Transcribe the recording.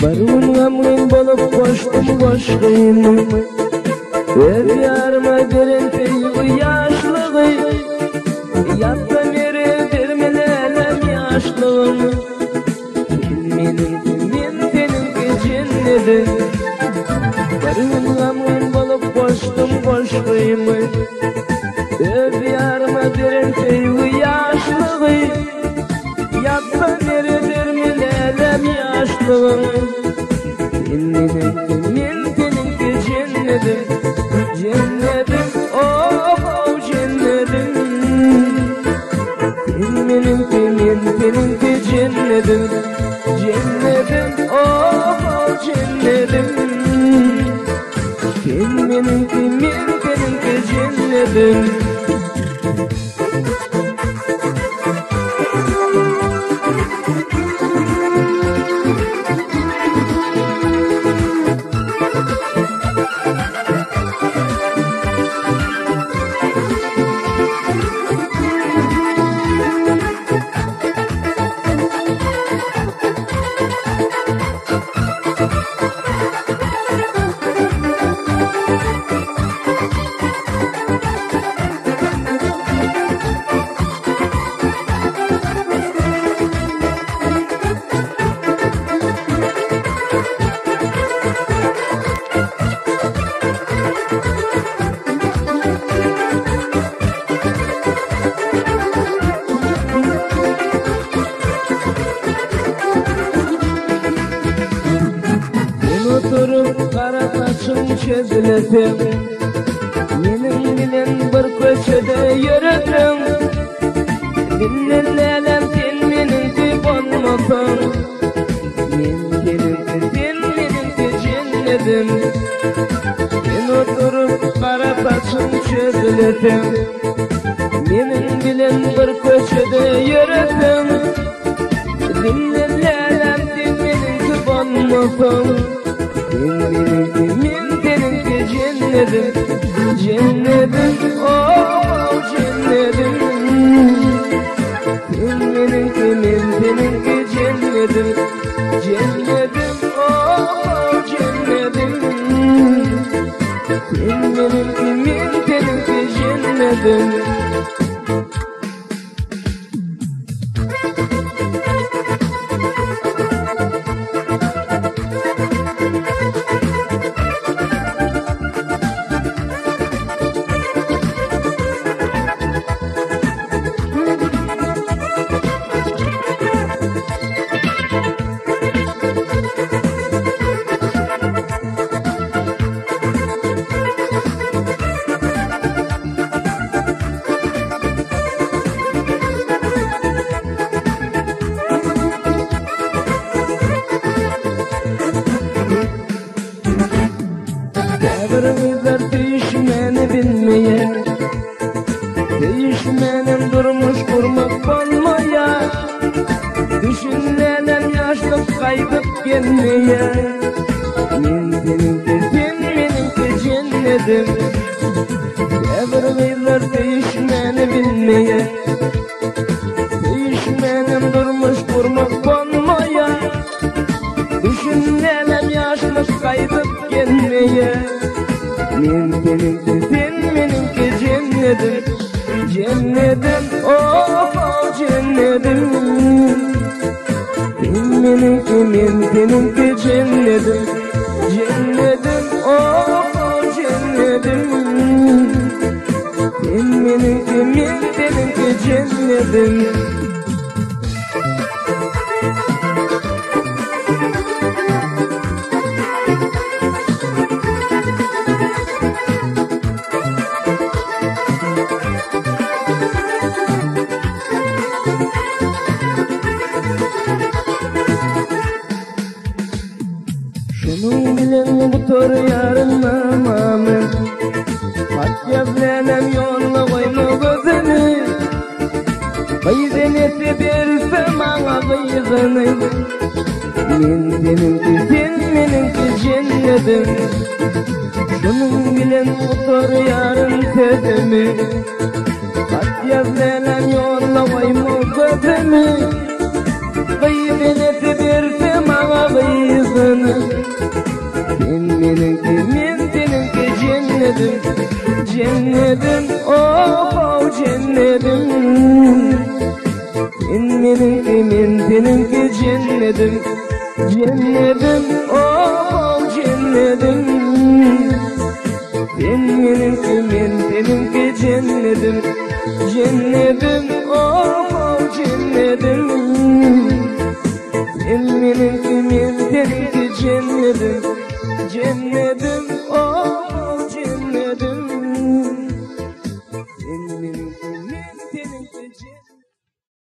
Barın gamın bolup koştum koşkayım. Öz yarıma derin teygi yaşlığı, yatta beri dermelelem yaşlığım. Benim senin cennetim. Barın gamın bolup koştum koşkayım. Öz yarıma derin teygi yaşlığı, yatta beri dermelelem yaşlığım. Benim senin cennetim. Cennetim, oh cennetim. Seninki cennetim. Cennetim, oh cennetim. Seninki cennetim. Oturup kara saçım çözülesem, menin bilen bir köşede yürüdüm. Dinlenlelem sen meninki bolmasan, sen meninki cennetim. Ben oturup kara saçım çözülesem, menin bilen bir köşede yürüdüm. Dinlenlelem sen meninki bolmasan, seninki cennetim. Cennetim, oh cennetim. Seninki cennetim. Cennetim, oh cennetim. Seninki cennetim. Devrimizler değişmeni bilmeyen, değişmenin durmuş kurmak olmaya, düşünlenen yaşlık kaydıp gelmeye. Seninki cennetim. Devrimizler değişmeni bilmeyen, değişmenin durmuş kurmak olmaya, düşünlenen yaşlık kaydıp gelmeye. Seninki cennetim. Cennetim, oh cennetim. Seninki cennetim. Cennetim, oh cennetim. Seninki cennetim. Şunun bilen bu tor yarınlamamı, Fatya bilenem yoluna koyma gözünü. Kıyzeneti versem ağa kıyzını. Seninki cennetim. Şunun bilen bu tor yarın sözümü, Fatya bilenem yoluna koyma gözünü. Kıyzeneti versem ağa kıyzını. cennetim, cennetim, oh cennetim. Sen menimki, men seninki cennetim, cennetim, oh cennetim. Sen menimki, men seninki cennetim, cennetim.